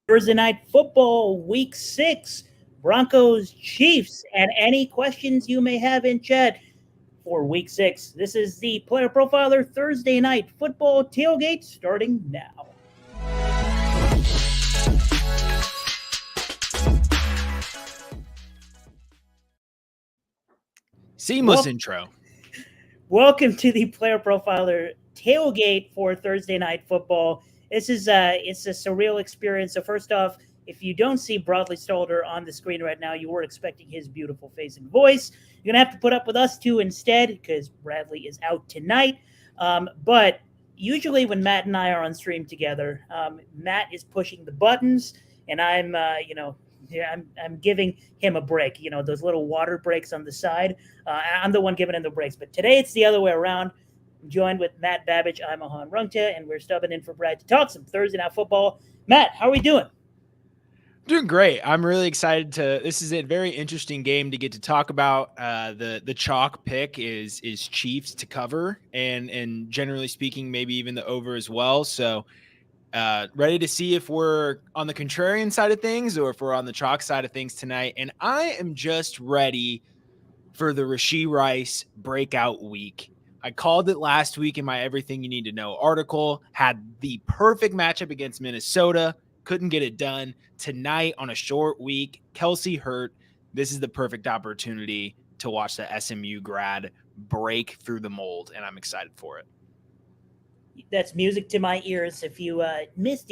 Thursday Night Football, Week 6, Broncos, Chiefs, and any questions you may have in chat for Week 6. This is the Player Profiler Thursday Night Football Tailgate starting now. Seamless intro. Welcome to the Player Profiler Tailgate for Thursday Night Football. This is it's a surreal experience. So first off, if you don't see Bradley Stalder on the screen right now, you were expecting his beautiful face and voice. You're going to have to put up with us two instead because Bradley is out tonight. But usually when Matt and I are on stream together, Matt is pushing the buttons and I'm giving him a break, those little water breaks on the side. I'm the one giving him the breaks. But today it's the other way around. I'm joined with Matt Babich. I'm Ahaan Rungta, and we're stubbing in for Brad to talk some Thursday Night Football. Matt, how are we doing? Doing great. I'm really excited this is a very interesting game to get to talk about. The chalk pick is Chiefs to cover and generally speaking, maybe even the over as well. So ready to see if we're on the contrarian side of things or if we're on the chalk side of things tonight. And I am just ready for the Rashee Rice breakout week. I called it last week in my Everything You Need to Know article, had the perfect matchup against Minnesota, couldn't get it done. Tonight on a short week, Kelsey hurt. This is the perfect opportunity to watch the SMU grad break through the mold, and I'm excited for it. That's music to my ears. If you missed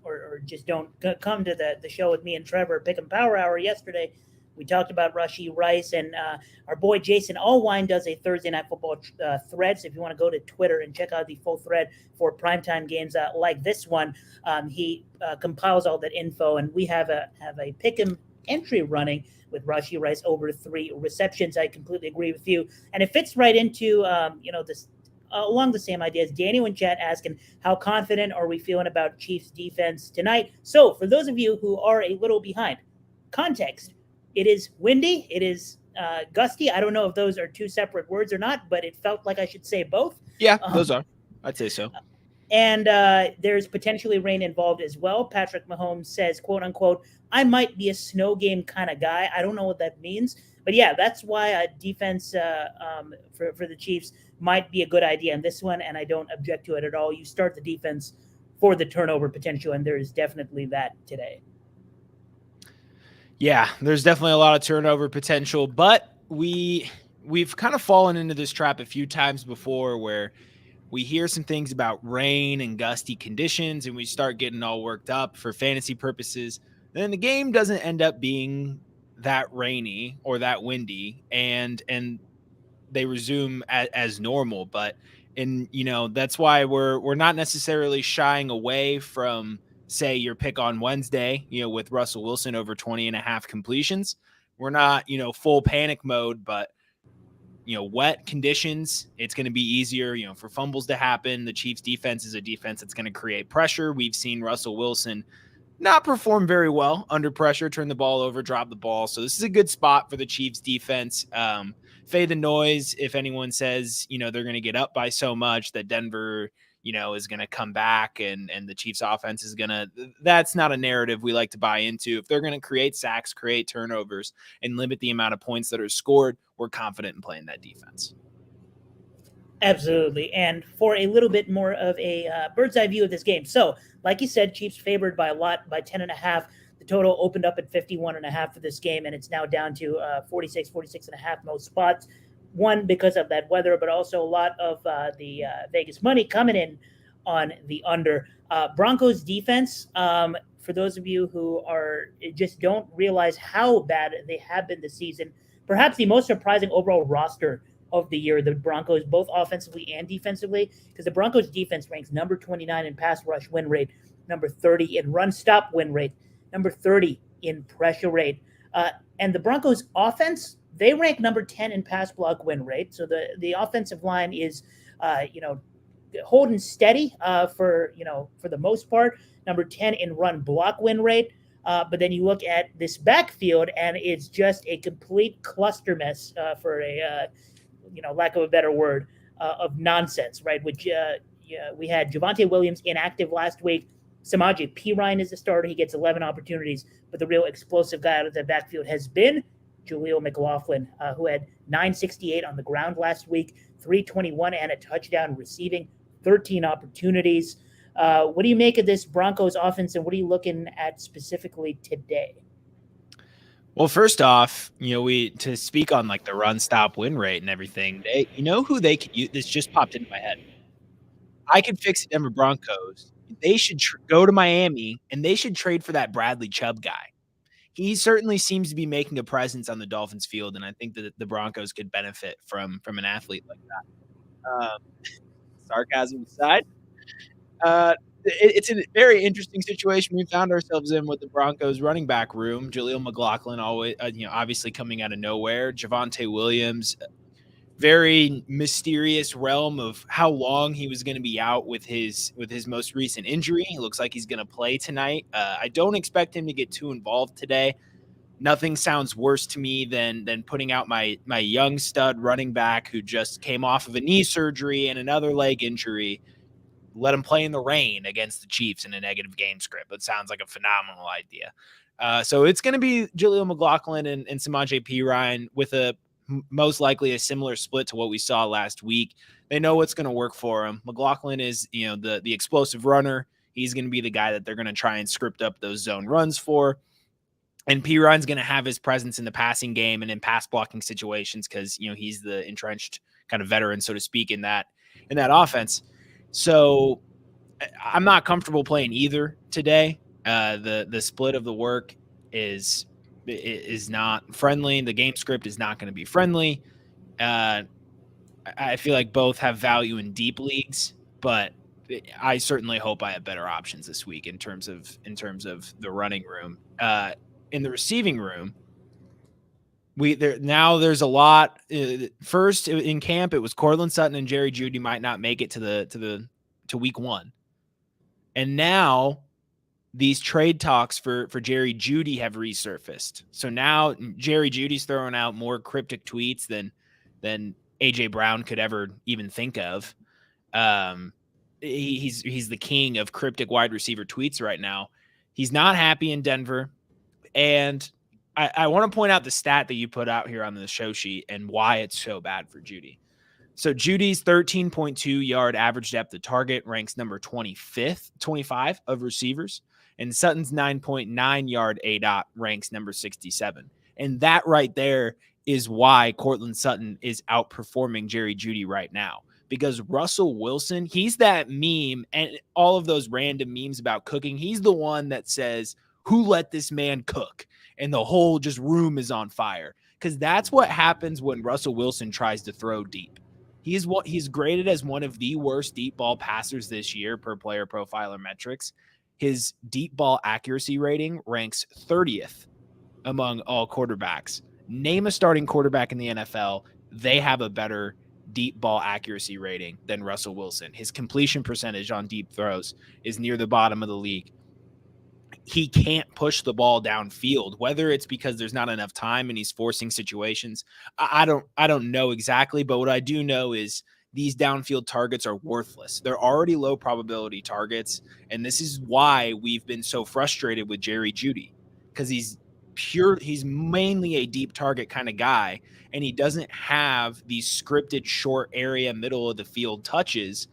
or just don't come to the show with me and Trevor Pick'em Power Hour yesterday, we talked about Rashee Rice, and our boy Jason Allwine does a Thursday Night Football thread. So if you want to go to Twitter and check out the full thread for primetime games like this one, he compiles all that info, and we have a Pick'em entry running with Rashee Rice over 3 receptions. I completely agree with you, and it fits right into this. Along the same ideas, Daniel in chat asking, how confident are we feeling about Chiefs defense tonight? So for those of you who are a little behind, context, it is windy, it is gusty. I don't know if those are two separate words or not, but it felt like I should say both. Yeah, those are. I'd say so. And there's potentially rain involved as well. Patrick Mahomes says, quote unquote, I might be a snow game kind of guy. I don't know what that means. But yeah, that's why a defense for the Chiefs might be a good idea in this one, and I don't object to it at all. You start the defense for the turnover potential, and there is definitely that today. Yeah, there's definitely a lot of turnover potential, but we've kind of fallen into this trap a few times before where we hear some things about rain and gusty conditions and we start getting all worked up for fantasy purposes. Then the game doesn't end up being that rainy or that windy and they resume as normal. But that's why we're not necessarily shying away from, say, your pick on Wednesday, with Russell Wilson over 20.5 completions. We're not, full panic mode, but wet conditions, it's going to be easier, for fumbles to happen. The Chiefs defense is a defense that's going to create pressure. We've seen Russell Wilson not perform very well under pressure, turn the ball over, drop the ball. So this is a good spot for the Chiefs defense. Fade the noise. If anyone says, they're going to get up by so much that Denver, is going to come back and the Chiefs offense is going to, that's not a narrative we like to buy into. If they're going to create sacks, create turnovers, and limit the amount of points that are scored, we're confident in playing that defense. Absolutely. And for a little bit more of a bird's eye view of this game. So, like you said, Chiefs favored by a lot, by 10.5. The total opened up at 51.5 for this game, and it's now down to 46.5 most spots. One, because of that weather, but also a lot of the Vegas money coming in on the under. Broncos defense, for those of you who just don't realize how bad they have been this season, perhaps the most surprising overall roster of the year, the Broncos, both offensively and defensively, because the Broncos defense ranks number 29 in pass rush win rate, number 30 in run stop win rate, number 30 in pressure rate. And the Broncos offense, they rank number 10 in pass block win rate. So the offensive line is, holding steady for the most part. Number 10 in run block win rate. But then you look at this backfield, and it's just a complete cluster mess for a lack of a better word, of nonsense, right? Which yeah, we had Javonte Williams inactive last week. Samaje Perine is the starter. He gets 11 opportunities, but the real explosive guy out of the backfield has been Jaleel McLaughlin, who had 968 on the ground last week, 321 and a touchdown receiving, 13 opportunities. What do you make of this Broncos offense, and what are you looking at specifically today? Well, first off, we to speak on like the run stop win rate and everything. Who they could use. This just popped into my head. I could fix the Denver Broncos. They should go to Miami and they should trade for that Bradley Chubb guy. He certainly seems to be making a presence on the Dolphins field, and I think that the Broncos could benefit from an athlete like that. Sarcasm aside, it's a very interesting situation we found ourselves in with the Broncos running back room. Jaleel McLaughlin always, obviously coming out of nowhere. Javonte Williams, very mysterious realm of how long he was going to be out with his most recent injury. He looks like he's going to play tonight. I don't expect him to get too involved today. Nothing sounds worse to me than putting out my young stud running back who just came off of a knee surgery and another leg injury. Let him play in the rain against the Chiefs in a negative game script. It sounds like a phenomenal idea. So it's going to be Jaleel McLaughlin and Samaje Perine with most likely a similar split to what we saw last week. They know what's going to work for him. McLaughlin is, the explosive runner. He's going to be the guy that they're going to try and script up those zone runs for. And Perine's going to have his presence in the passing game and in pass blocking situations because, he's the entrenched kind of veteran, so to speak, in that offense. So I'm not comfortable playing either today. The split of the work is not friendly. The game script is not going to be friendly. I feel like both have value in deep leagues, but I certainly hope I have better options this week in terms of the running room. In the receiving room, there's a lot. First in camp, it was Courtland Sutton and Jerry Jeudy might not make it to week 1, and now these trade talks for Jerry Jeudy have resurfaced. So now Jerry Jeudy's throwing out more cryptic tweets than AJ Brown could ever even think of. He's the king of cryptic wide receiver tweets right now. He's not happy in Denver, and I want to point out the stat that you put out here on the show sheet and why it's so bad for Jeudy. So Judy's 13.2 yard average depth of target ranks number 25 of receivers, and Sutton's 9.9 yard ADOT ranks number 67. And that right there is why Courtland Sutton is outperforming Jerry Jeudy right now. Because Russell Wilson, he's that meme, and all of those random memes about cooking, he's the one that says, "Who let this man cook?" And the whole just room is on fire. Because that's what happens when Russell Wilson tries to throw deep. He's graded as one of the worst deep ball passers this year per player profiler metrics. His deep ball accuracy rating ranks 30th among all quarterbacks. Name a starting quarterback in the NFL. They have a better deep ball accuracy rating than Russell Wilson. His completion percentage on deep throws is near the bottom of the league. He can't push the ball downfield, whether it's because there's not enough time and he's forcing situations. I don't know exactly, but what I do know is these downfield targets are worthless. They're already low probability targets, and this is why we've been so frustrated with Jerry Jeudy, because he's mainly a deep target kind of guy, and he doesn't have these scripted short area middle of the field touches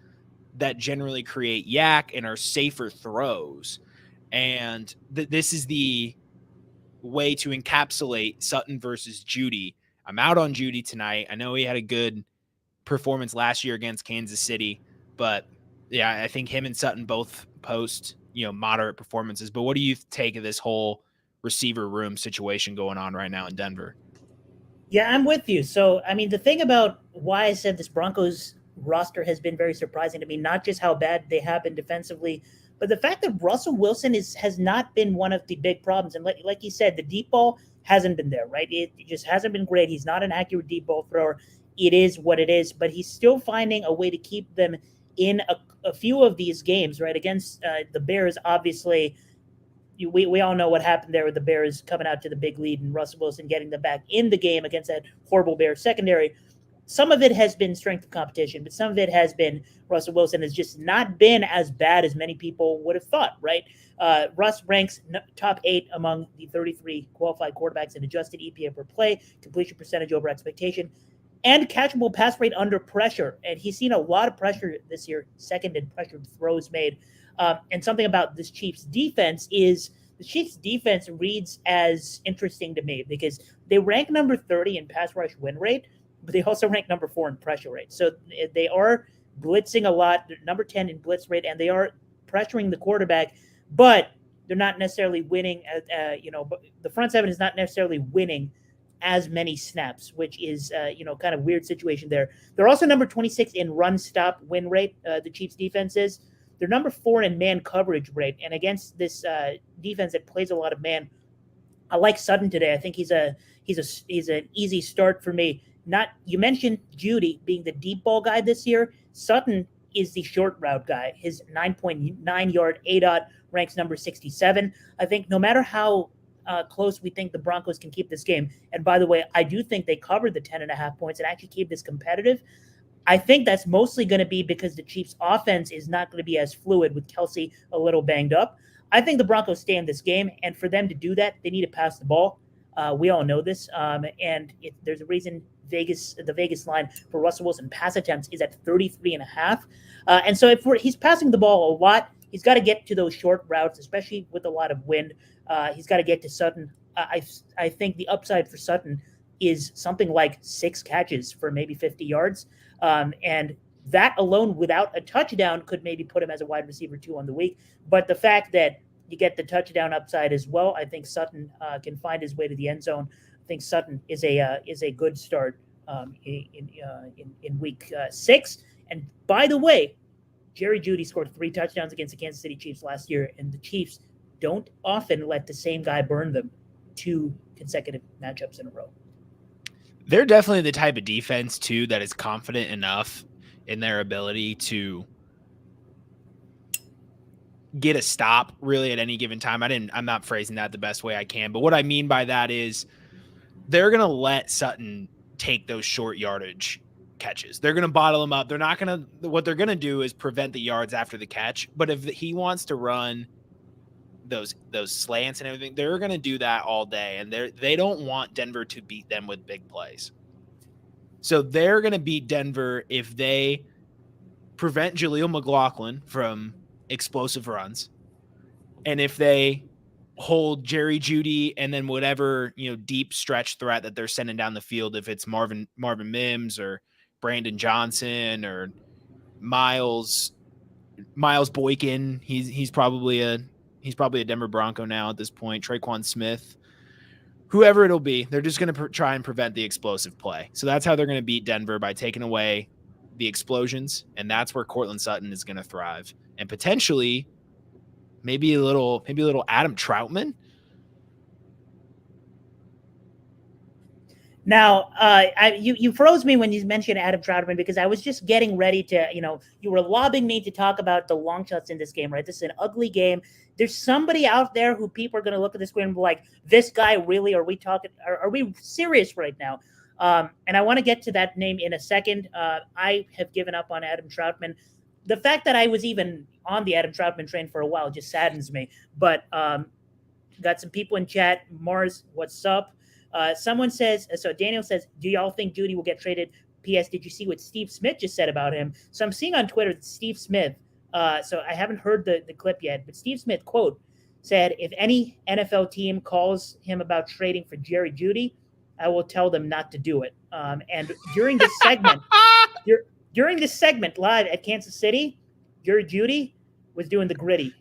that generally create yak and are safer throws. And this is the way to encapsulate Sutton versus Jeudy. I'm out on Jeudy tonight. I know he had a good performance last year against Kansas City, but yeah, I think him and Sutton both post, moderate performances. But what do you take of this whole receiver room situation going on right now in Denver? Yeah, I'm with you. So, I mean, the thing about why I said this Broncos roster has been very surprising to me, not just how bad they have been defensively, but the fact that Russell Wilson has not been one of the big problems. And like you said, the deep ball hasn't been there, right? It just hasn't been great. He's not an accurate deep ball thrower. It is what it is, but he's still finding a way to keep them in a few of these games, right? Against the Bears, obviously, we all know what happened there with the Bears coming out to the big lead and Russell Wilson getting them back in the game against that horrible Bears secondary. Some of it has been strength of competition, but some of it has been Russell Wilson has just not been as bad as many people would have thought, right? Russ ranks top 8 among the 33 qualified quarterbacks in adjusted EPA per play, completion percentage over expectation, and catchable pass rate under pressure. And he's seen a lot of pressure this year, second in pressured throws made. And something about this Chiefs defense is the Chiefs defense reads as interesting to me because they rank number 30 in pass rush win rate, but they also rank number 4 in pressure rate. So they are blitzing a lot. They're number 10 in blitz rate, and they are pressuring the quarterback, but they're not necessarily winning. The front seven is not necessarily winning as many snaps, which is, kind of weird situation there. They're also number 26 in run stop win rate, the Chiefs defense is. They're number 4 in man coverage rate. And against this defense that plays a lot of man, I like Sutton today. I think he's an easy start for me. You mentioned Judy being the deep ball guy this year. Sutton is the short route guy. His 9.9 yard ADOT ranks number 67. I think no matter how close we think the Broncos can keep this game, and by the way, I do think they covered the 10.5 points and actually keep this competitive. I think that's mostly going to be because the Chiefs' offense is not going to be as fluid with Kelsey a little banged up. I think the Broncos stay in this game, and for them to do that, they need to pass the ball. We all know this, and there's a reason the Vegas line for Russell Wilson pass attempts is at 33.5. And so if he's passing the ball a lot, he's got to get to those short routes, especially with a lot of wind. He's got to get to Sutton. I think the upside for Sutton is something like 6 catches for maybe 50 yards. And that alone without a touchdown could maybe put him as a wide receiver 2 on the week. But the fact that you get the touchdown upside as well, I think Sutton can find his way to the end zone. I think Sutton is a good start in week 6. And by the way, Jerry Jeudy scored 3 touchdowns against the Kansas City Chiefs last year, and the Chiefs don't often let the same guy burn them 2 consecutive matchups in a row. They're definitely the type of defense, too, that is confident enough in their ability to get a stop really at any given time. I'm not phrasing that the best way I can, but what I mean by that is they're going to let Sutton take those short yardage catches. They're going to bottle him up. What they're going to do is prevent the yards after the catch. But if he wants to run those slants and everything, they're going to do that all day. And they don't want Denver to beat them with big plays. So they're going to beat Denver if they prevent Jaleel McLaughlin from explosive runs. And if they hold Jerry Jeudy and then whatever, deep stretch threat that they're sending down the field, if it's Marvin Mims or Brandon Johnson or Miles Boykin, he's probably a Denver Bronco now at this point. Traquan Smith, whoever it'll be, they're just going to try and prevent the explosive play. So that's how they're going to beat Denver, by taking away the explosions, and that's where Courtland Sutton is going to thrive, and potentially maybe a little Adam Troutman. Now, you froze me when you mentioned Adam Troutman, because I was just getting ready to, you were lobbing me to talk about the long shots in this game, right? This is an ugly game. There's somebody out there who people are going to look at this game and be like, this guy really, are we serious right now? And I want to get to that name in a second. I have given up on Adam Troutman. The fact that I was even on the Adam Troutman train for a while just saddens me. But got some people in chat. Mars, what's up? Someone says, so Daniel says, do y'all think Jeudy will get traded? P.S. Did you see what Steve Smith just said about him? So I'm seeing on Twitter that Steve Smith, so I haven't heard the clip yet, but Steve Smith, quote, said, if any NFL team calls him about trading for Jerry Jeudy, I will tell them not to do it. And during this segment, live at Kansas City, Jerry Jeudy was doing the gritty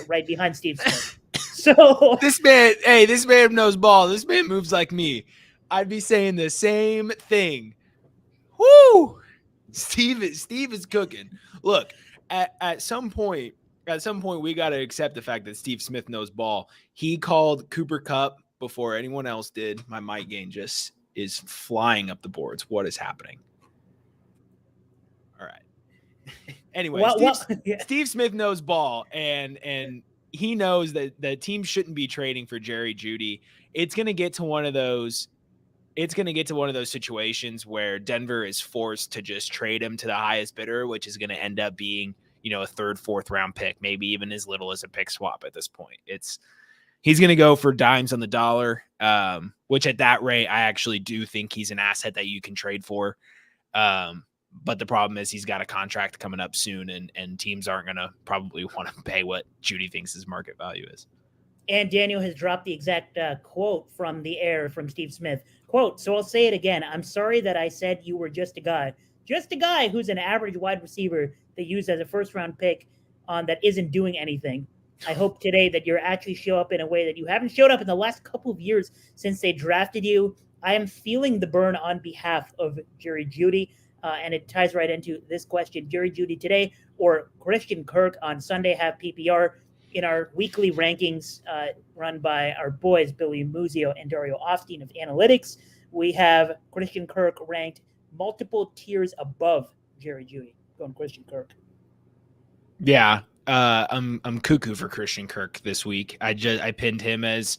right behind Steve Smith. So this man knows ball. This man moves like me. I'd be saying the same thing. Woo! Steve is cooking. Look, at some point, we got to accept the fact that Steve Smith knows ball. He called Cooper Kupp before anyone else did. My mic gain just is flying up the boards. What is happening? All right. Anyway, Steve Smith knows ball, and he knows that the team shouldn't be trading for Jerry Jeudy. It's going to get to one of those. It's going to get to one of those situations where Denver is forced to just trade him to the highest bidder, which is going to end up being, a third, fourth round pick, maybe even as little as a pick swap at this point. He's going to go for dimes on the dollar, which at that rate, I actually do think he's an asset that you can trade for. But the problem is he's got a contract coming up soon, and teams aren't going to probably want to pay what Jeudy thinks his market value is. And Daniel has dropped the exact quote from the air from Steve Smith. Quote, so I'll say it again. I'm sorry that I said you were just a guy who's an average wide receiver that used as a first-round pick that isn't doing anything. I hope today that you're actually show up in a way that you haven't showed up in the last couple of years since they drafted you. I am feeling the burn on behalf of Jerry Jeudy, and it ties right into this question. Jerry Jeudy today or Christian Kirk on Sunday have PPR. In our weekly rankings run by our boys, Billy Muzio and Dario Ofstein of Analytics, we have Christian Kirk ranked multiple tiers above Jerry Jeudy. Going Christian Kirk. Yeah, I'm cuckoo for Christian Kirk this week. I pinned him as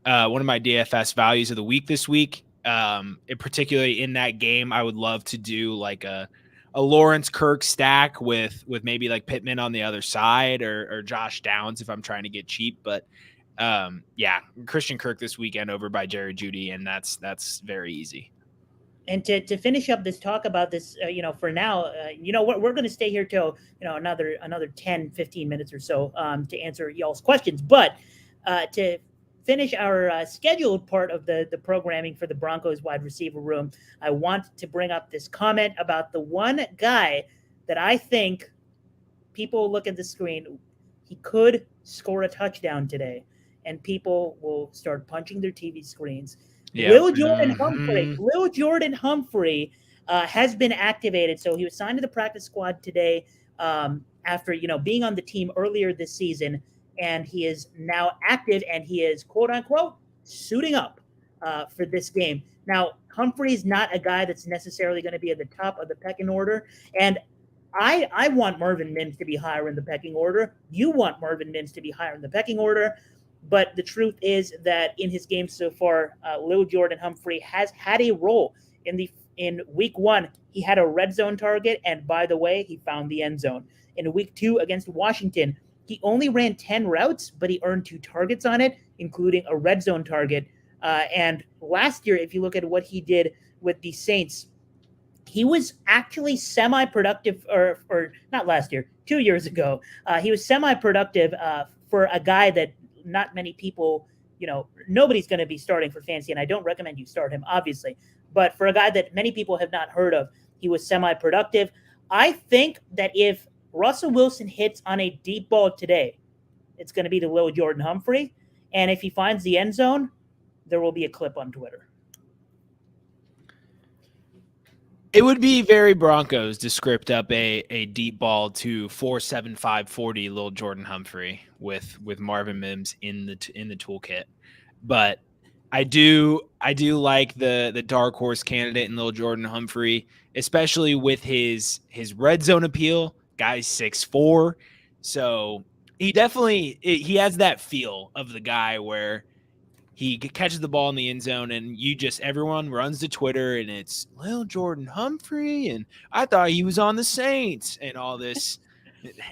one of my DFS values of the week this week. Particularly in that game, I would love to do like a Lawrence Kirk stack with maybe like Pittman on the other side or Josh Downs if I'm trying to get cheap. But yeah, Christian Kirk this weekend over by Jerry Jeudy, and that's very easy. And to finish up this talk about this, for now, we're going to stay here till, another 10, 15 minutes or so to answer y'all's questions. But to finish our scheduled part of the programming for the Broncos wide receiver room, I want to bring up this comment about the one guy that I think people look at the screen, he could score a touchdown today, and people will start punching their TV screens. Yeah. Lil Jordan Humphrey has been activated. So he was signed to the practice squad today after, being on the team earlier this season. And he is now active, and he is, quote unquote, suiting up for this game. Now, Humphrey's not a guy that's necessarily going to be at the top of the pecking order. And I want Marvin Mims to be higher in the pecking order. You want Marvin Mims to be higher in the pecking order. But the truth is that in his game so far, Lil Jordan Humphrey has had a role in week 1. He had a red zone target, and by the way, he found the end zone. In week 2 against Washington, he only ran 10 routes, but he earned 2 targets on it, including a red zone target. And last year, if you look at what he did with the Saints, he was actually semi-productive, or not last year, 2 years ago. He was semi-productive for a guy that not many people, nobody's going to be starting for fantasy, and I don't recommend you start him, obviously. But for a guy that many people have not heard of, he was semi-productive. I think that if Russell Wilson hits on a deep ball today, it's going to be to Lil Jordan Humphrey. And if he finds the end zone, there will be a clip on Twitter. It would be very Broncos to script up a deep ball to 4.7540 Lil Jordan Humphrey with Marvin Mims in the toolkit. But I do like the dark horse candidate in Lil Jordan Humphrey, especially with his red zone appeal. Guy's 6'4", so he has that feel of the guy where he catches the ball in the end zone, and everyone runs to Twitter, and it's Lil Jordan Humphrey, and I thought he was on the Saints, and all this.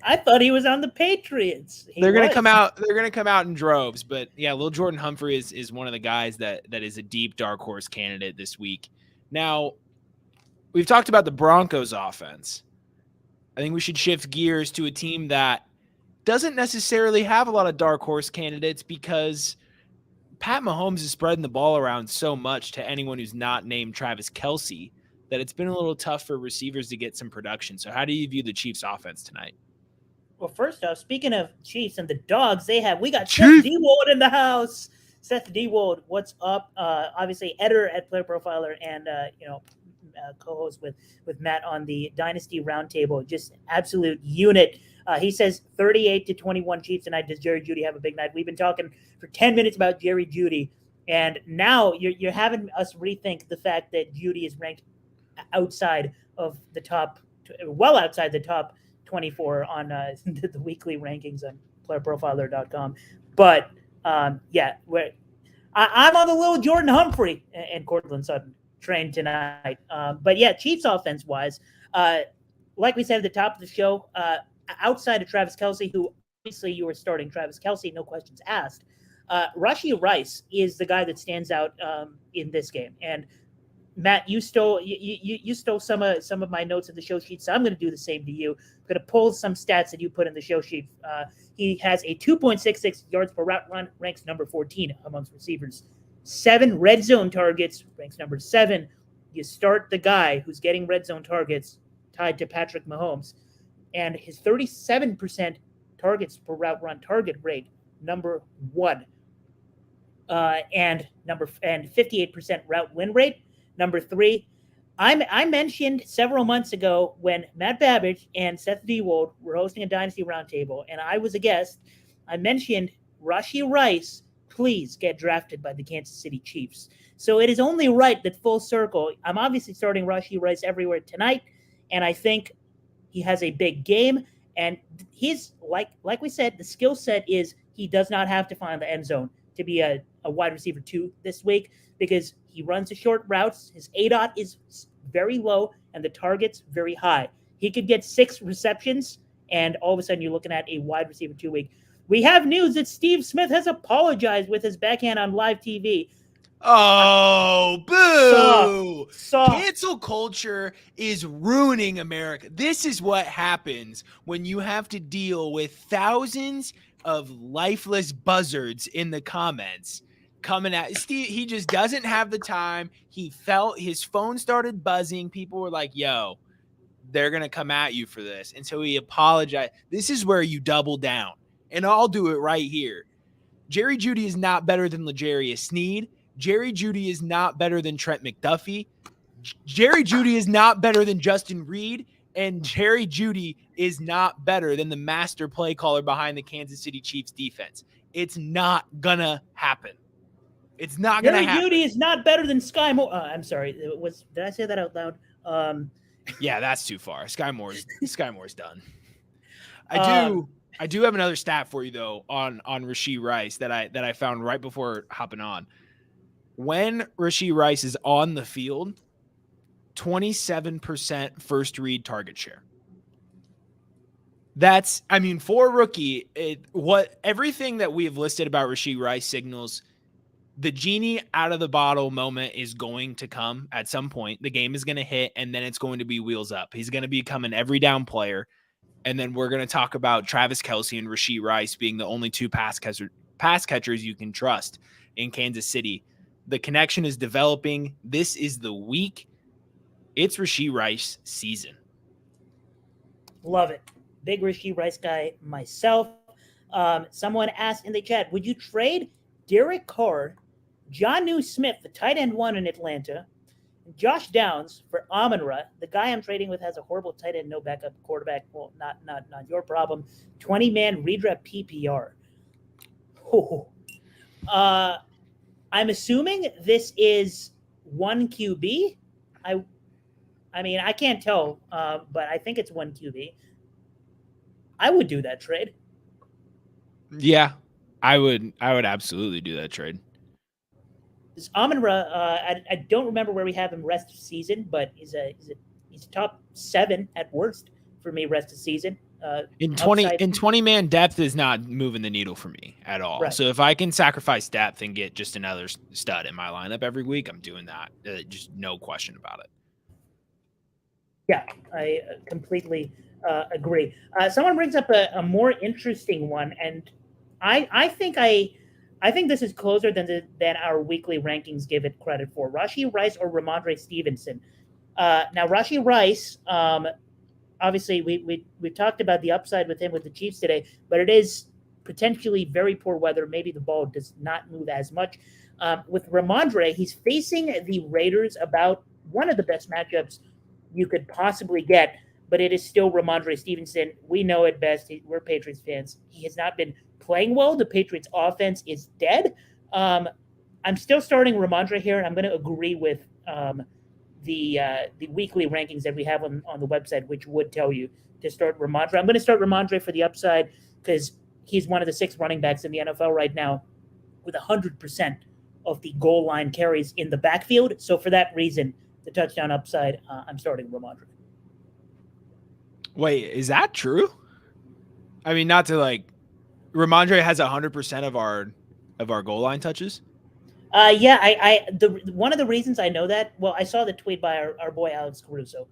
I thought he was on the Patriots. They're gonna come out. They're gonna come out in droves, but yeah, Lil Jordan Humphrey is one of the guys that is a deep dark horse candidate this week. Now, we've talked about the Broncos offense. I think we should shift gears to a team that doesn't necessarily have a lot of dark horse candidates because Pat Mahomes is spreading the ball around so much to anyone who's not named Travis Kelce that it's been a little tough for receivers to get some production. So how do you view the Chiefs offense tonight? Well, first off, speaking of Chiefs and the dogs, we got Seth D-Wold in the house. Seth D-Wold, what's up? Obviously, editor at Player Profiler and, co-host with Matt on the Dynasty Roundtable. Just absolute unit. He says 38-21 Chiefs tonight. Does Jerry Jeudy have a big night? We've been talking for 10 minutes about Jerry Jeudy, and now you're having us rethink the fact that Jeudy is ranked outside of the top, well outside the top 24 on the weekly rankings on playerprofiler.com. But yeah, I'm on the little Jordan Humphrey and Cortland Sutton train tonight. But yeah, Chiefs offense wise, like we said at the top of the show, outside of Travis Kelce, who obviously you were starting Travis Kelce, no questions asked. Rashee Rice is the guy that stands out in this game. And Matt, you stole some of my notes in the show sheet, so I'm going to do the same to you. I'm going to pull some stats that you put in the show sheet. He has a 2.66 yards per route run, ranks number 14 amongst receivers. 7 red zone targets, ranks number 7. You start the guy who's getting red zone targets, tied to Patrick Mahomes, and his 37% targets per route run target rate, number 1, and 58% route win rate. Number 3, I mentioned several months ago when Matt Babich and Seth Dewald were hosting a Dynasty Roundtable, and I was a guest, I mentioned Rashee Rice, please get drafted by the Kansas City Chiefs. So it is only right that full circle, I'm obviously starting Rashee Rice everywhere tonight, and I think he has a big game, and he's, like we said, the skill set is he does not have to find the end zone to be a wide receiver 2 this week, because he runs the short routes. His ADOT is very low and the target's very high. He could get 6 receptions, and all of a sudden you're looking at a wide receiver 2 week. We have news that Steve Smith has apologized with his backhand on live TV. Oh, boo! Soft. Cancel culture is ruining America. This is what happens when you have to deal with thousands of lifeless buzzards in the comments coming at Steve. He just doesn't have the time. He felt his phone started buzzing. People were like, yo, they're going to come at you for this. And so he apologized. This is where you double down. And I'll do it right here. Jerry Jeudy is not better than L'Jarius Sneed. Jerry Jeudy is not better than Trent McDuffie. Jerry Jeudy is not better than Justin Reed. And Jerry Jeudy is not better than the master play caller behind the Kansas City Chiefs defense. It's not going to happen. It's not going to happen. Jerry Jeudy is not better than Sky Moore. I'm sorry. Did I say that out loud? Yeah, that's too far. Sky Moore's done. I do have another stat for you though on Rashee Rice that I found right before hopping on. When Rashee Rice is on the field, 27% first read target share. That's, I mean, for a rookie, everything that we have listed about Rashee Rice signals the genie out of the bottle moment is going to come at some point. The game is going to hit, and then it's going to be wheels up. He's going to become an every down player. And then we're going to talk about Travis Kelce and Rashee Rice being the only 2 pass catchers you can trust in Kansas City. The connection is developing. This is the week. It's Rashee Rice season. Love it. Big Rashee Rice guy myself. Someone asked in the chat, would you trade Derek Carr, Jonnu Smith, the tight end 1 in Atlanta, and Josh Downs for Amon-Ra? The guy I'm trading with has a horrible tight end, no backup quarterback. Well, not your problem. 20-man redraft PPR. Oh. I'm assuming this is 1 QB. I mean, I can't tell, but I think it's 1 QB. I would do that trade. Yeah, I would absolutely do that trade. This Amon-Ra, I don't remember where we have him rest of season, but he's top 7 at worst for me rest of season. In 20-man depth is not moving the needle for me at all. Right. So if I can sacrifice depth and get just another stud in my lineup every week, I'm doing that. Just no question about it. Yeah, I completely agree. Someone brings up a more interesting one, and I think this is closer than our weekly rankings give it credit for. Rashee Rice or Ramondre Stevenson. Now, Rashee Rice, obviously, we talked about the upside with him with the Chiefs today, but it is potentially very poor weather. Maybe the ball does not move as much. With Ramondre, he's facing the Raiders, about one of the best matchups you could possibly get, but it is still Ramondre Stevenson. We know it best. We're Patriots fans. He has not been playing well. The Patriots offense is dead. I'm still starting Ramondre here, and I'm going to agree with the weekly rankings that we have on the website, which would tell you to start Ramondre. I'm going to start Ramondre for the upside because he's one of the 6 running backs in the NFL right now with 100% of the goal line carries in the backfield. So for that reason, the touchdown upside, I'm starting Ramondre. Wait, is that true? I mean, not to like, Ramondre has 100% of our goal line touches. Yeah, one of the reasons I know that, well, I saw the tweet by our boy Alex Caruso,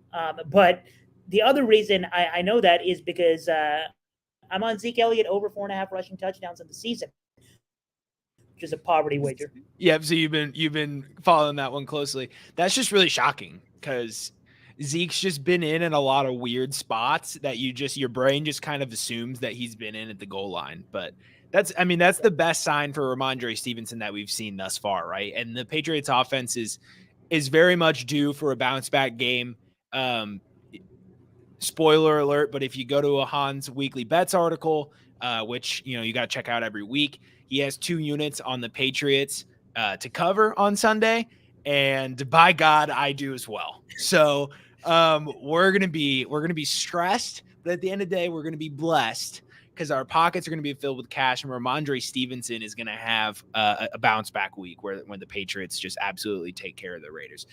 but the other reason I know that is because I'm on Zeke Elliott over 4.5 rushing touchdowns in the season, which is a poverty wager. Yep. So you've been following that one closely. That's just really shocking because Zeke's just been in a lot of weird spots that your brain just kind of assumes that he's been in at the goal line. But that's the best sign for Ramondre Stevenson that we've seen thus far, right? And the Patriots offense is very much due for a bounce back game. Spoiler alert, but if you go to Ahaan's weekly bets article, which you got to check out every week, he has 2 units on the Patriots to cover on Sunday, and by God, I do as well. So we're gonna be stressed, but at the end of the day, we're gonna be blessed because our pockets are gonna be filled with cash, and Ramondre Stevenson is gonna have a bounce back week when the Patriots just absolutely take care of the Raiders.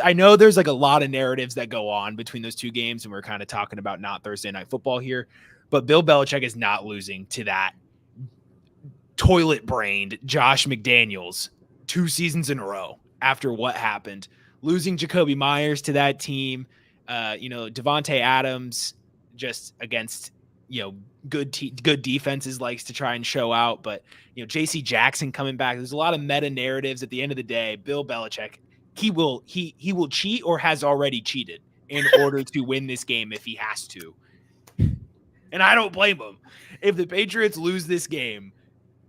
I know there's like a lot of narratives that go on between those 2 games, and we're kind of talking about not Thursday night football here, but Bill Belichick is not losing to that toilet-brained Josh McDaniels 2 seasons in a row after what happened. Losing Jacoby Myers to that team, Devontae Adams just against good defenses likes to try and show out, but JC Jackson coming back. There's a lot of meta narratives. At the end of the day, Bill Belichick, he will cheat or has already cheated in order to win this game if he has to. And I don't blame him. If the Patriots lose this game,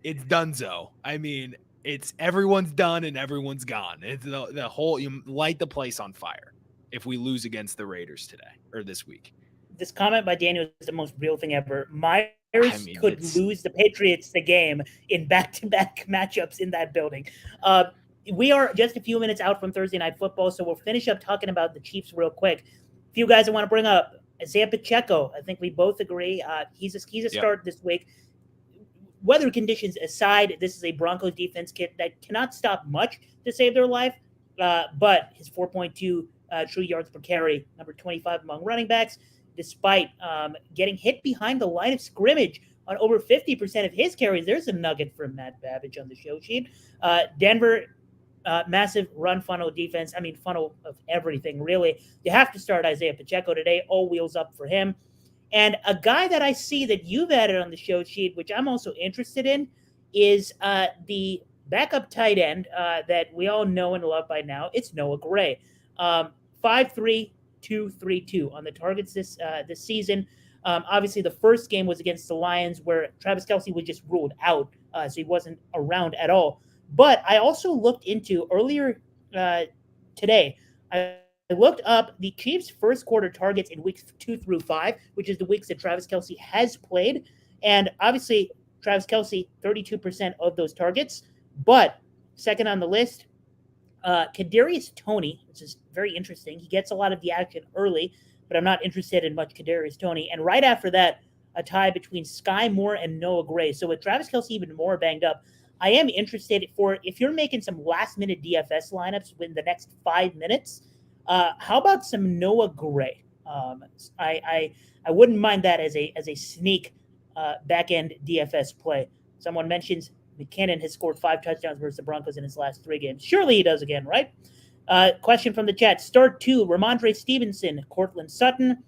it's donezo. I mean, it's everyone's done and everyone's gone. It's the whole, you light the place on fire if we lose against the Raiders today or this week. This comment by Daniel is the most real thing ever. Myers could lose the Patriots the game in back-to-back matchups in that building. We are just a few minutes out from Thursday Night Football, so we'll finish up talking about the Chiefs real quick. A few guys I want to bring up. Isaiah Pacheco, I think we both agree. He's a start this week. Weather conditions aside, this is a Broncos defense kit that cannot stop much to save their life, but his 4.2 true yards per carry, number 25 among running backs, despite getting hit behind the line of scrimmage on over 50% of his carries. There's a nugget from Matt Babich on the show sheet. Denver, massive run funnel defense. I mean, funnel of everything, really. You have to start Isaiah Pacheco today. All wheels up for him. And a guy that I see that you've added on the show sheet, which I'm also interested in, is the backup tight end that we all know and love by now. It's Noah Gray. 5'3", 232 on the targets this season. Obviously, the first game was against the Lions, where Travis Kelce was just ruled out, so he wasn't around at all. But I also looked into earlier today. I looked up the Chiefs' first quarter targets in weeks 2 through 5, which is the weeks that Travis Kelce has played. And obviously, Travis Kelce, 32% of those targets. But second on the list, Kadarius Toney, which is very interesting. He gets a lot of the action early, but I'm not interested in much Kadarius Toney. And right after that, a tie between Sky Moore and Noah Gray. So with Travis Kelce even more banged up, I am interested if you're making some last-minute DFS lineups within the next 5 minutes. How about some Noah Gray? I wouldn't mind that as a sneak back-end DFS play. Someone mentions McKinnon has scored 5 touchdowns versus the Broncos in his last 3 games. Surely he does again, right? Question from the chat. Start 2, Ramondre Stevenson, Cortland Sutton,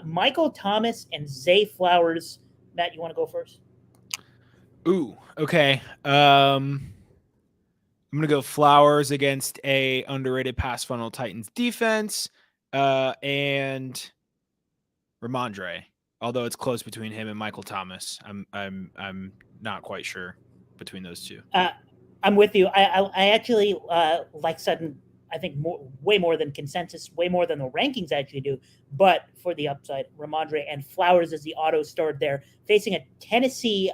Michael Thomas, and Zay Flowers. Matt, you want to go first? Ooh, okay. I'm going to go Flowers against a underrated pass funnel Titans defense, and Ramondre. Although it's close between him and Michael Thomas, I'm not quite sure between those two. I'm with you. I actually like Sutton. I think way more than consensus, way more than the rankings actually do. But for the upside, Ramondre and Flowers is the auto start there, facing a Tennessee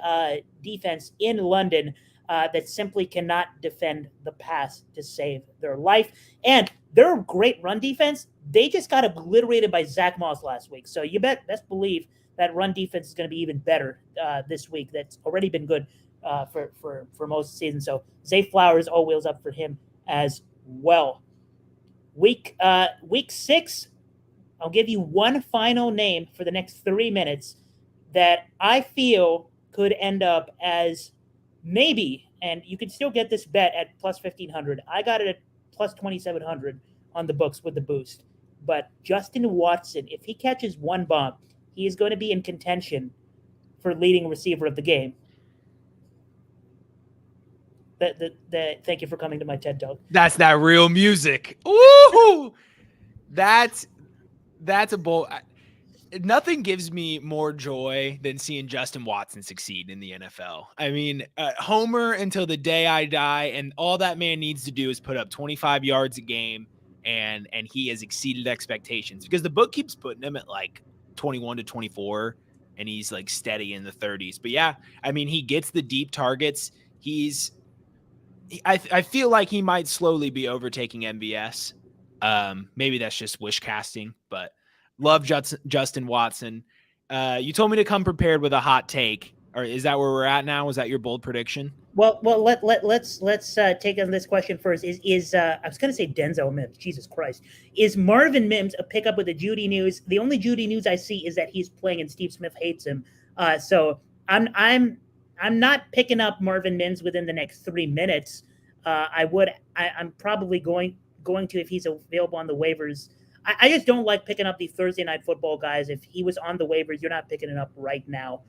defense in London that simply cannot defend the pass to save their life. And they're a great run defense. They just got obliterated by Zach Moss last week. So you best believe that run defense is going to be even better this week. That's already been good for most of the season. So Zay Flowers, all wheels up for him as well. Week 6, I'll give you one final name for the next 3 minutes that I feel could end up as maybe, and you can still get this bet at plus 1,500. I got it at plus 2,700 on the books with the boost. But Justin Watson, if he catches one bomb, he is going to be in contention for leading receiver of the game. Thank you for coming to my TED Talk. That's that real music. Ooh, that's a bold. Nothing gives me more joy than seeing Justin Watson succeed in the NFL. I mean, homer until the day I die, and all that man needs to do is put up 25 yards a game, and he has exceeded expectations because the book keeps putting him at like 21 to 24, and he's like steady in the 30s. But yeah, I mean, he gets the deep targets. I feel like he might slowly be overtaking MVS. Maybe that's just wish casting, but love Justin Watson. You told me to come prepared with a hot take, or is that where we're at now? Was that your bold prediction? Well, let's take on this question first. Is I was going to say Denzel Mims. Jesus Christ, is Marvin Mims a pickup with the Judy news? The only Judy news I see is that he's playing and Steve Smith hates him. So I'm not picking up Marvin Mims within the next 3 minutes. I'm probably going to if he's available on the waivers. I just don't like picking up the Thursday Night Football guys. If he was on the waivers, you're not picking it up right now.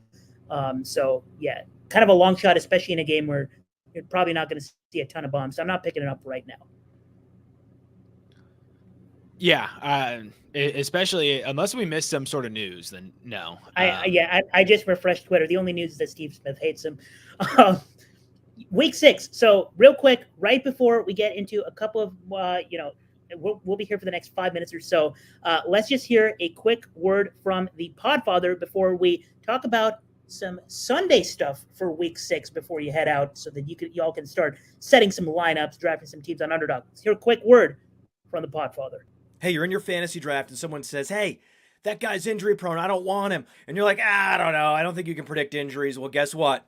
So yeah, kind of a long shot, especially in a game where you're probably not going to see a ton of bombs. So I'm not picking it up right now. Yeah, especially unless we missed some sort of news, then no. I just refreshed Twitter. The only news is that Steve Smith hates him. Week 6. So real quick, right before we get into a couple of, we'll be here for the next 5 minutes or so. Let's just hear a quick word from the Podfather before we talk about some Sunday stuff for week 6 before you head out, so that y'all can start setting some lineups, drafting some teams on Underdog. Let's hear a quick word from the Podfather. Hey, you're in your fantasy draft and someone says, hey, that guy's injury prone, I don't want him. And you're like, I don't know, I don't think you can predict injuries. Well, guess what?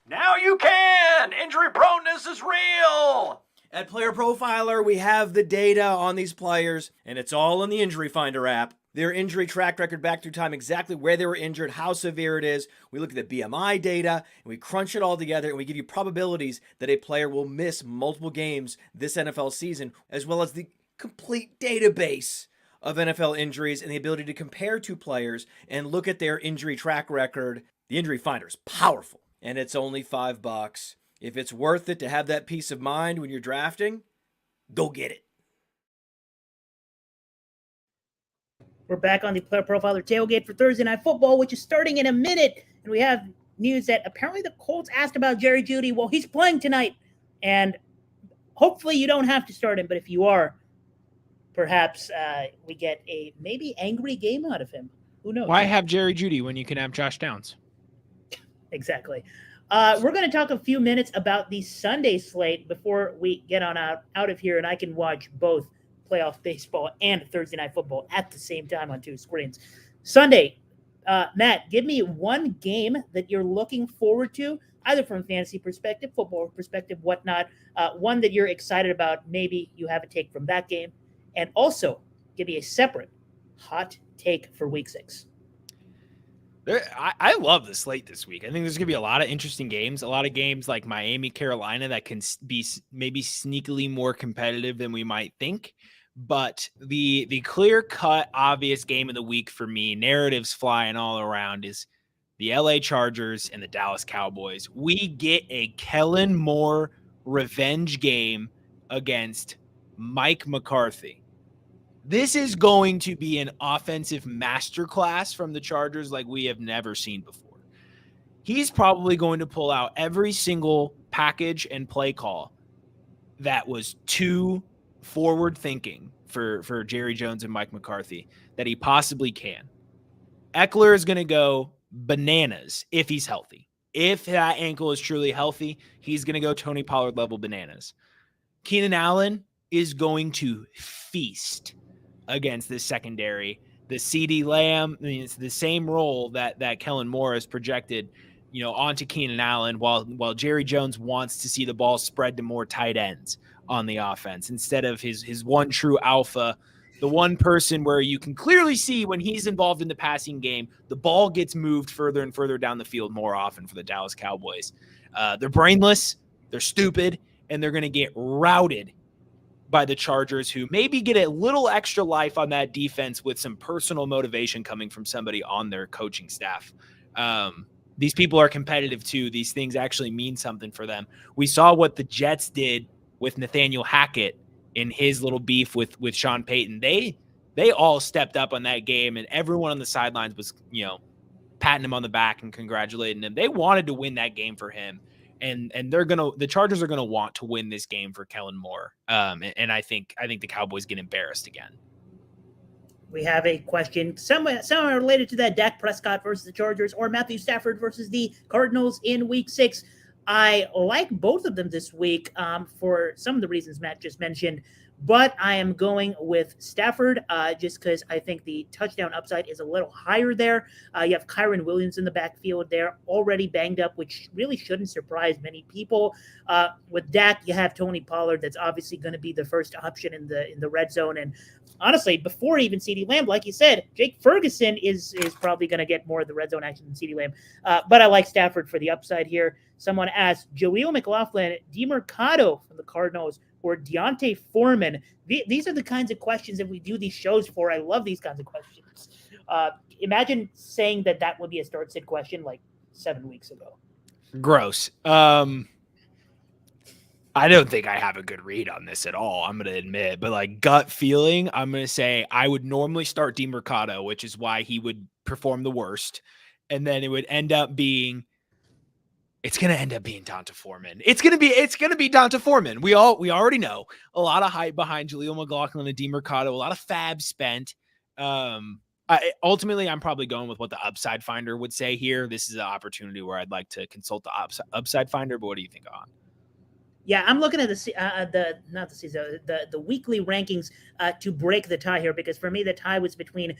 Now you can! Injury proneness is real! At Player Profiler, we have the data on these players, and it's all in the Injury Finder app. Their injury track record back through time, exactly where they were injured, how severe it is. We look at the BMI data, and we crunch it all together, and we give you probabilities that a player will miss multiple games this NFL season, as well as the complete database of NFL injuries and the ability to compare two players and look at their injury track record. The Injury Finder is powerful, and it's only $5. If it's worth it to have that peace of mind when you're drafting, go get it. We're back on the Player Profiler Tailgate for Thursday Night Football, which is starting in a minute. And we have news that apparently the Colts asked about Jerry Jeudy. Well, he's playing tonight. And hopefully you don't have to start him. But if you are, perhaps we get a maybe angry game out of him. Who knows? Why have Jerry Jeudy when you can have Josh Downs? Exactly. We're going to talk a few minutes about the Sunday slate before we get on out of here, and I can watch both playoff baseball and Thursday Night Football at the same time on 2 screens. Sunday, Matt, give me one game that you're looking forward to, either from fantasy perspective, football perspective, whatnot, one that you're excited about. Maybe you have a take from that game, and also give me a separate hot take for week 6. I love the slate this week. I think there's going to be a lot of interesting games, a lot of games like Miami, Carolina that can be maybe sneakily more competitive than we might think. But the clear-cut, obvious game of the week for me, narratives flying all around, is the LA Chargers and the Dallas Cowboys. We get a Kellen Moore revenge game against Mike McCarthy. This is going to be an offensive masterclass from the Chargers like we have never seen before. He's probably going to pull out every single package and play call that was too forward-thinking for Jerry Jones and Mike McCarthy that he possibly can. Eckler is going to go bananas if he's healthy. If that ankle is truly healthy, he's going to go Tony Pollard level bananas. Keenan Allen is going to feast against this secondary the CD Lamb. I mean, it's the same role that Kellen Moore has projected, onto Keenan Allen, while Jerry Jones wants to see the ball spread to more tight ends on the offense instead of his one true alpha, the one person where you can clearly see when he's involved in the passing game, the ball gets moved further and further down the field more often for the Dallas Cowboys. They're brainless, they're stupid, and they're going to get routed by the Chargers, who maybe get a little extra life on that defense with some personal motivation coming from somebody on their coaching staff. These people are competitive too. These things actually mean something for them. We saw what the Jets did with Nathaniel Hackett in his little beef with Sean Payton. They all stepped up on that game, and everyone on the sidelines was, patting him on the back and congratulating him. They wanted to win that game for him. And the Chargers are gonna want to win this game for Kellen Moore. And I think the Cowboys get embarrassed again. We have a question somewhat related to that: Dak Prescott versus the Chargers or Matthew Stafford versus the Cardinals in Week 6. I like both of them this week for some of the reasons Matt just mentioned, but I am going with Stafford just because I think the touchdown upside is a little higher there. You have Kyron Williams in the backfield there, already banged up, which really shouldn't surprise many people. With Dak, you have Tony Pollard, that's obviously going to be the first option in the red zone. And honestly, before even CeeDee Lamb, like you said, Jake Ferguson is probably going to get more of the red zone action than CeeDee Lamb. But I like Stafford for the upside here. Someone asked, Jaleel McLaughlin, DeMercado from the Cardinals, or Deontay Foreman. These are the kinds of questions that we do these shows for. I love these kinds of questions. Imagine saying that would be a start-sit question like 7 weeks ago. Gross. I don't think I have a good read on this at all, I'm going to admit. But like gut feeling, I'm going to say I would normally start DeMercado, which is why he would perform the worst. And then it would end up being Donta Foreman. It's gonna be Donta Foreman. We already know a lot of hype behind Jaleel McLaughlin and DeMercado, a lot of fab spent. Ultimately, I'm probably going with what the Upside Finder would say here. This is an opportunity where I'd like to consult the Upside Finder. But what do you think, Ahaan? Yeah, I'm looking at the weekly rankings to break the tie here, because for me the tie was between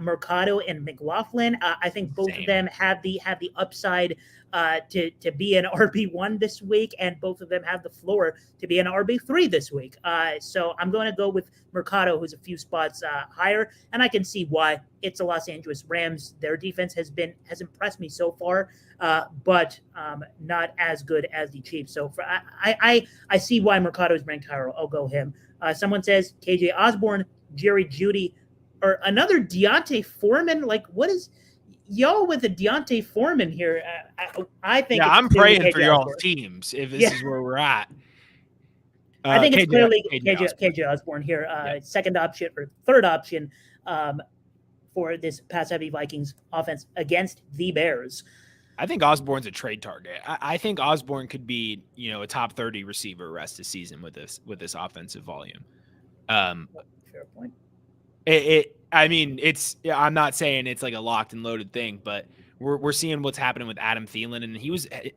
Mercado and McLaughlin. I think both of them have the upside to be an RB1 this week, and both of them have the floor to be an RB3 this week. So I'm going to go with Mercado, who's a few spots higher, and I can see why. It's the Los Angeles Rams. Their defense has impressed me so far, but not as good as the Chiefs. So I see why Mercado is ranked higher. I'll go him. Someone says KJ Osborne, Jerry Jeudy, or another Deontay Foreman. Like, what is y'all with the Deontay Foreman here? I think. Yeah, I'm praying for y'all's teams if this is where we're at. I think it's clearly KJ Osborne here. Second option or third option for this pass-heavy Vikings offense against the Bears. I think Osborne's a trade target. I think Osborne could be, a top 30 receiver rest of season with this offensive volume. Fair point. I'm not saying it's like a locked and loaded thing, but we're seeing what's happening with Adam Thielen, and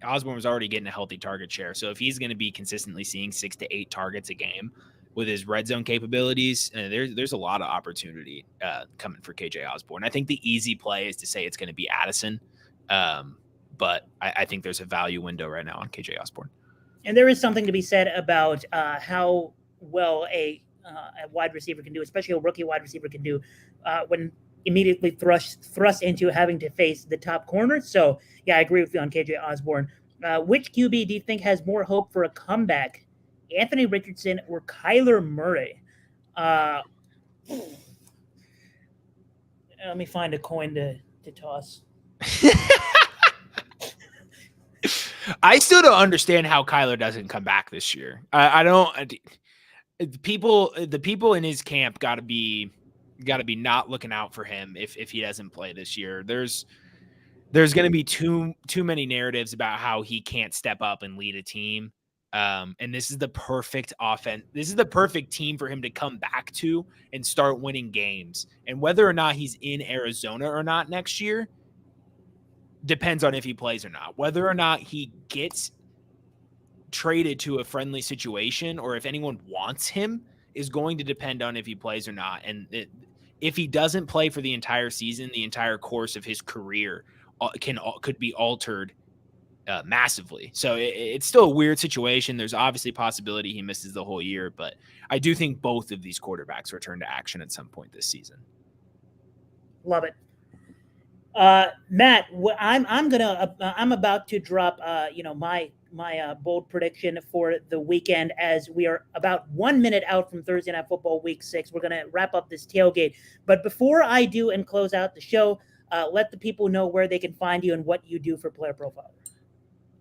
Osborne was already getting a healthy target share. So if he's going to be consistently seeing 6 to 8 targets a game with his red zone capabilities, there's a lot of opportunity coming for KJ Osborne. I think the easy play is to say it's going to be Addison. But I think there's a value window right now on KJ Osborne. And there is something to be said about how well a wide receiver can do, especially a rookie wide receiver can do when immediately thrust into having to face the top corner. So, yeah, I agree with you on KJ Osborne. Which QB do you think has more hope for a comeback, Anthony Richardson or Kyler Murray? Let me find a coin to toss. I still don't understand how Kyler doesn't come back this year. I don't. The people in his camp got to be not looking out for him if he doesn't play this year. There's going to be too many narratives about how he can't step up and lead a team. And this is the perfect offense. This is the perfect team for him to come back to and start winning games. And whether or not he's in Arizona or not next year depends on if he plays or not. Whether or not he gets traded to a friendly situation or if anyone wants him is going to depend on if he plays or not. And if he doesn't play for the entire season, the entire course of his career could be altered massively. So it's still a weird situation. There's obviously a possibility he misses the whole year, but I do think both of these quarterbacks return to action at some point this season. Love it. Matt, I'm about to drop my bold prediction for the weekend, as we are about 1 minute out from Thursday Night Football Week 6. We're gonna wrap up this tailgate, but before I do and close out the show, let the people know where they can find you and what you do for Player Profiler.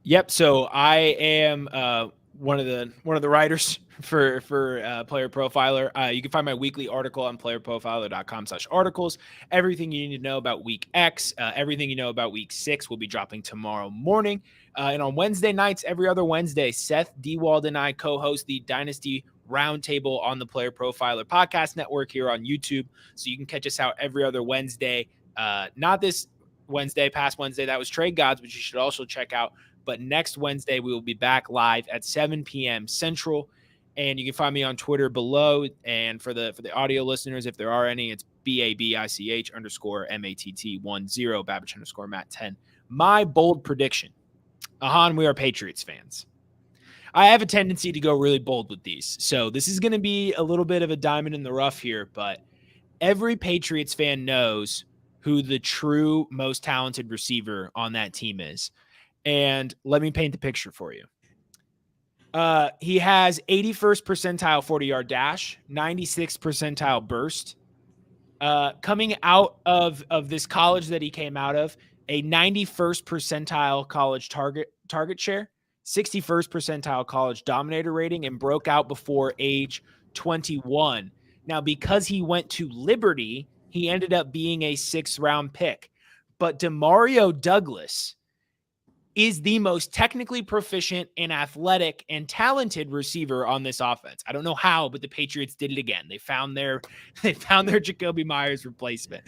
Yep. So I am one of the writers for Player Profiler. You can find my weekly article on playerprofiler.com/articles. Everything you need to know about Week X, everything you know about Week 6 will be dropping tomorrow morning. And on Wednesday nights, every other Wednesday, Seth Dewald and I co-host the Dynasty Roundtable on the Player Profiler Podcast Network here on YouTube. So you can catch us out every other Wednesday. Not this Wednesday, past Wednesday, that was Trade Gods, which you should also check out. But next Wednesday, we will be back live at 7 p.m. Central. And you can find me on Twitter below. And for the audio listeners, if there are any, it's BABICH_MATT10, Babich _Matt10. My bold prediction. Ahaan, we are Patriots fans. I have a tendency to go really bold with these. So this is going to be a little bit of a diamond in the rough here. But every Patriots fan knows who the true most talented receiver on that team is. And let me paint the picture for you. He has 81st percentile 40-yard dash, 96th percentile burst. Coming out of this college that he came out of, a 91st percentile college target share, 61st percentile college dominator rating, and broke out before age 21. Now, because he went to Liberty, he ended up being a 6th-round pick. But Demario Douglas is the most technically proficient and athletic and talented receiver on this offense. I don't know how, but the Patriots did it again. They found their Jacoby Myers replacement.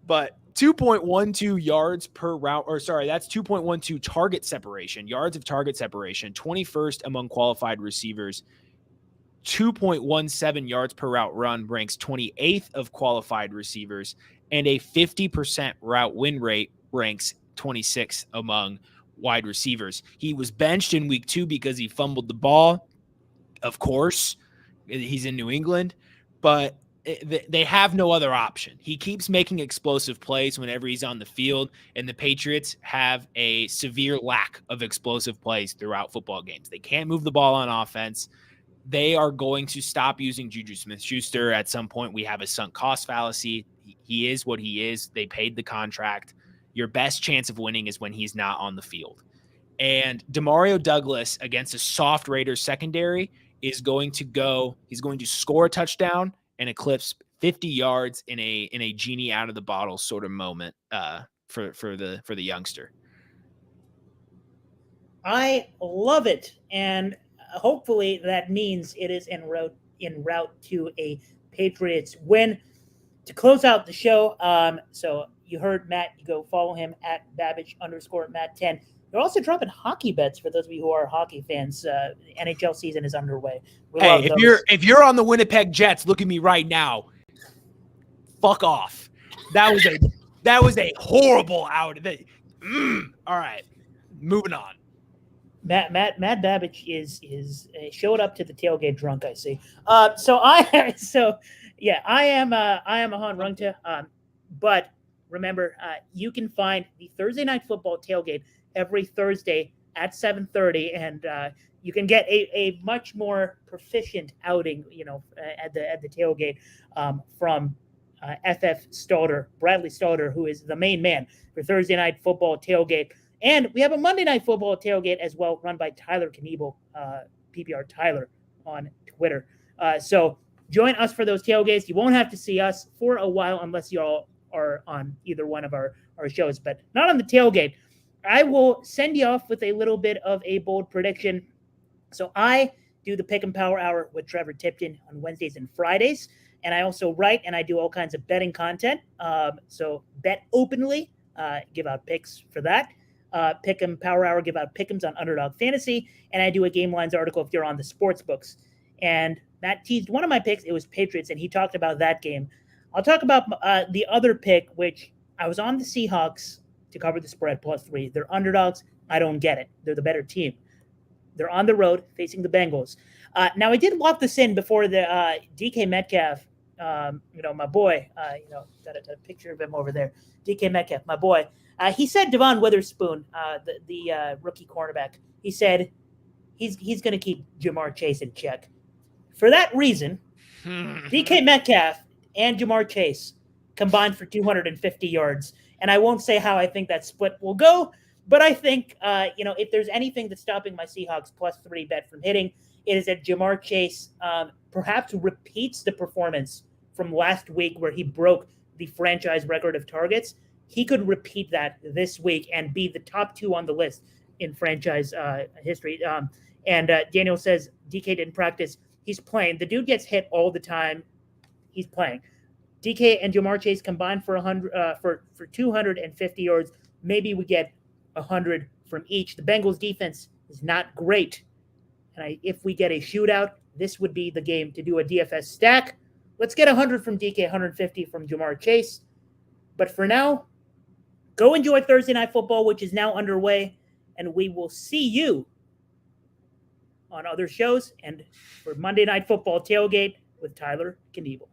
But 2.12 yards per route, that's 2.12 target separation, yards of target separation, 21st among qualified receivers. 2.17 yards per route run ranks 28th of qualified receivers, and a 50% route win rate ranks 26th among wide receivers. He was benched in week 2 because he fumbled the ball. Of course, he's in New England, but they have no other option. He keeps making explosive plays whenever he's on the field, and the Patriots have a severe lack of explosive plays throughout football games. They can't move the ball on offense. They are going to stop using Juju Smith-Schuster at some point. We have a sunk cost fallacy. He is what he is. They paid the contract. Your best chance of winning is when he's not on the field. And Demario Douglas against a soft Raiders secondary is going to score a touchdown and eclipse 50 yards in a genie out of the bottle sort of moment for the youngster. I love it, and hopefully that means it is en route to a Patriots win. To close out the show, so you heard Matt. You go follow him at Babich_Matt10. They're also dropping hockey bets for those of you who are hockey fans. The NHL season is underway. Hey, if you're on the Winnipeg Jets, look at me right now. Fuck off. That was a horrible out. All right, moving on. Matt Babich is showed up to the tailgate drunk. I see. I am Ahaan Rungta. But remember, you can find the Thursday Night Football tailgate every Thursday at 7:30, and you can get a much more proficient outing, at the tailgate from FF Stalder, Bradley Stalder, who is the main man for Thursday Night Football tailgate. And we have a Monday Night Football tailgate as well, run by Tyler Kniebel, PPR Tyler on Twitter. So join us for those tailgates. You won't have to see us for a while unless you all are on either one of our shows, but not on the tailgate. I will send you off with a little bit of a bold prediction. So I do the Pick and Power Hour with Trevor Tipton on Wednesdays and Fridays. And I also write and I do all kinds of betting content. So bet openly, give out picks for that. Pick 'em Power Hour, give out pick'ems on Underdog Fantasy, and I do a Game Lines article if you're on the sports books. And Matt teased one of my picks. It was Patriots, and he talked about that game. I'll talk about the other pick, which I was on the Seahawks to cover the spread +3. They're underdogs. I don't get it. They're the better team. They're on the road facing the Bengals. Now, I did lock this in before the DK Metcalf, my boy, got a picture of him over there. DK Metcalf, my boy. He said Devon Witherspoon, the rookie cornerback, he said he's going to keep Jamar Chase in check. For that reason, DK Metcalf and Jamar Chase combined for 250 yards. And I won't say how I think that split will go, but I think, if there's anything that's stopping my Seahawks +3 bet from hitting, it is that Jamar Chase perhaps repeats the performance from last week where he broke the franchise record of targets. He could repeat that this week and be the top 2 on the list in franchise history. Daniel says DK didn't practice. He's playing. The dude gets hit all the time. He's playing. DK and Jamar Chase combined for 250 yards. Maybe we get 100 from each. The Bengals defense is not great. And if we get a shootout, this would be the game to do a DFS stack. Let's get 100 from DK, 150 from Jamar Chase. But for now, go enjoy Thursday Night Football, which is now underway. And we will see you on other shows and for Monday Night Football Tailgate with Tyler Knievel.